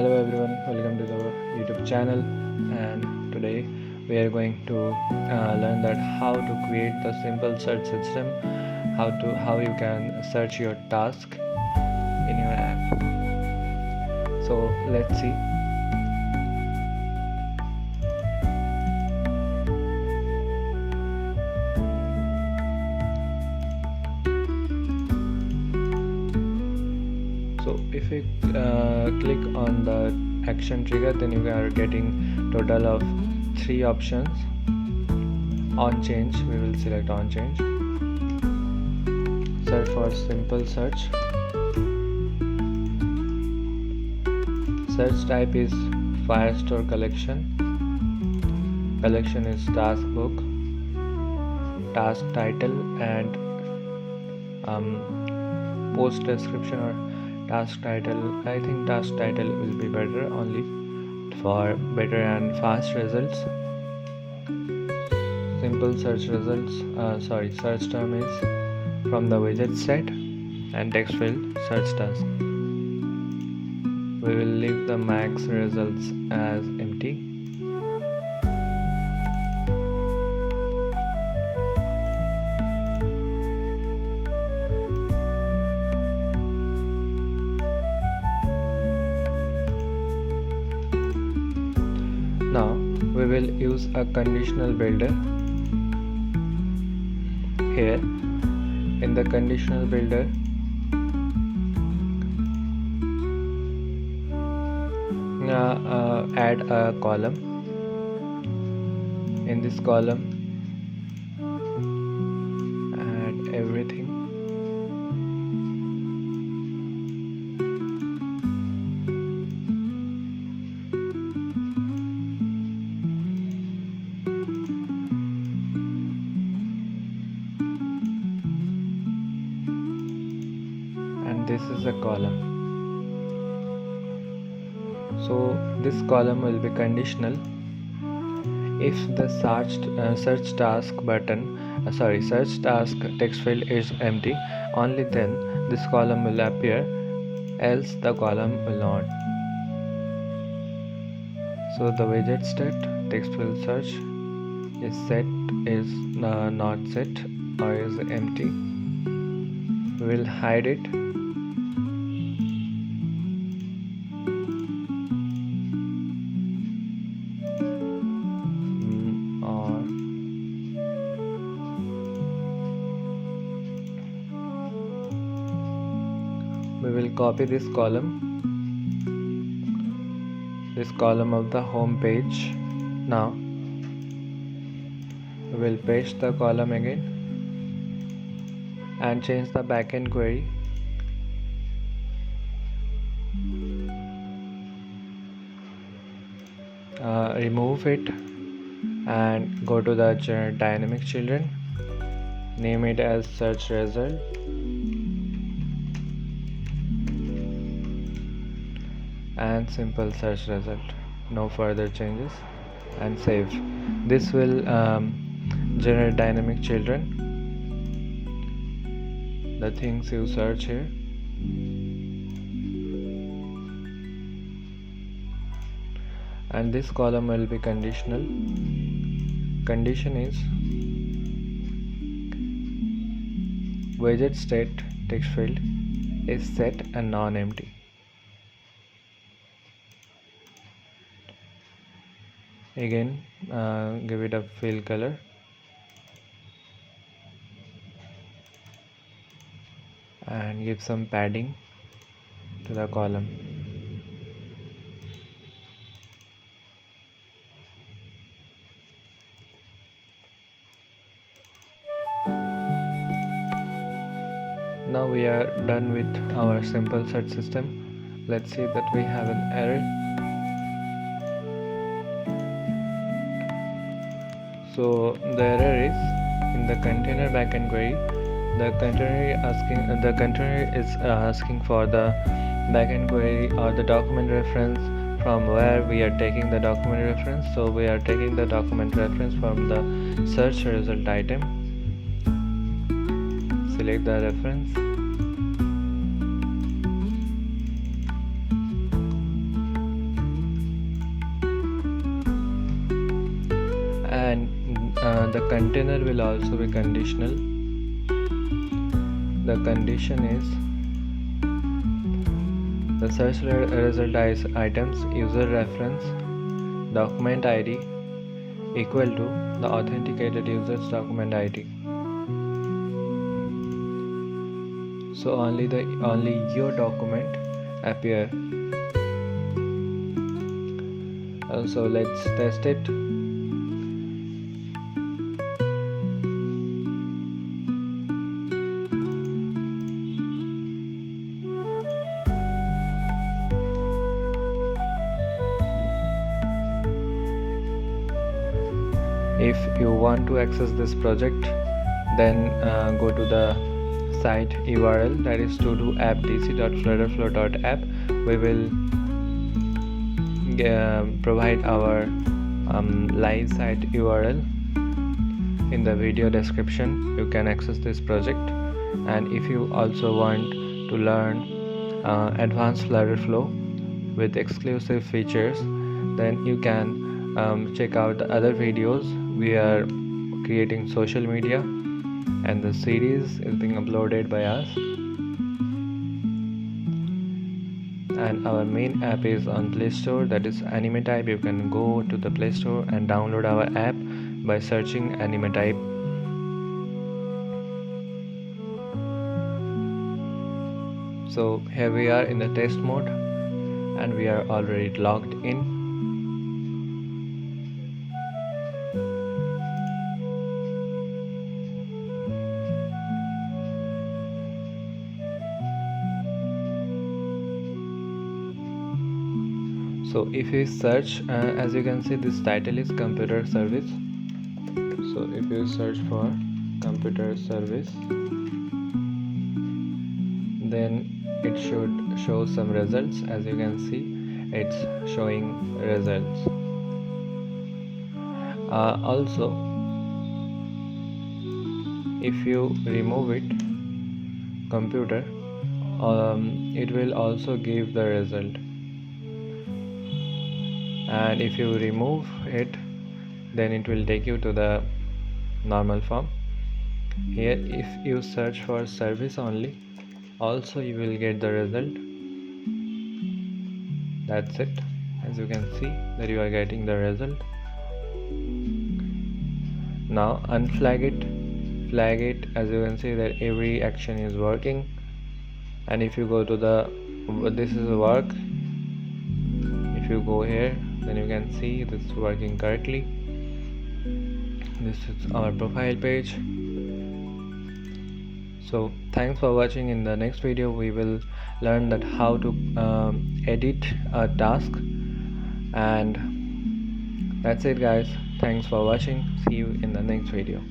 Hello everyone, welcome to the YouTube channel, and today we are going to learn that how to create the simple search system, how you can search your task in your app. So let's see. So if you click on the action trigger, then you are getting total of 3 options. On change, we will select on change. Search for simple search. Search type is Firestore collection. Collection is task book. Task title and post description or task title. I think task title will be better only for better and fast results. Simple search results. Search term is from the widget set, and text field search task. We will leave the max results as empty. Now we will use a conditional builder. Here in the conditional builder, add a column. In this column, add everything. And this is a column. So this column will be conditional. If the search task text field is empty, only then this column will appear, else the column will not. So the widget state text field search is set, is not set, or is empty. We will hide it. We will copy this column of the home page. Now we will paste the column again and change the backend query. Remove it and go to the dynamic children. Name it as search result. And simple search result. No further changes, and save. This will generate dynamic children, the things you search here. And this column will be conditional. Condition is widget state text field is set and non-empty. Again, give it a fill color and give some padding to the column. Now we are done with our simple search system. Let's see that we have an error. So the error is in the container backend query. The container is asking for the backend query or the document reference from where we are taking the document reference. So we are taking the document reference from the search result item. Select the reference. the container will also be conditional. The condition is the search result is items user reference document ID equal to the authenticated user's document ID. So only your document appear. So let's test it. If you want to access this project, then go to the site URL, that is todo.appdc.flutterflow.app. We will provide our live site URL in the video description. You can access this project, and if you also want to learn advanced FlutterFlow with exclusive features, then you can check out the other videos. We are creating social media, and the series is being uploaded by us, and our main app is on Play Store, that is Animetype. You can go to the Play Store and download our app by searching Animetype. So here we are in the test mode, and we are already logged in. So if you search, as you can see, this title is computer service. So if you search for computer service, then it should show some results. As you can see, it's showing results. Also, if you remove it, computer, it will also give the result. And if you remove it, then it will take you to the normal form. Here, if you search for service only, also you will get the result. That's it. As you can see that you are getting the result. Now unflag it, flag it. As you can see that every action is working. And if you go to the this is work, if you go here, then you can see this is working correctly. This is our profile page. So thanks for watching. In the next video we will learn that how to edit a task, and that's it guys. Thanks for watching. See you in the next video.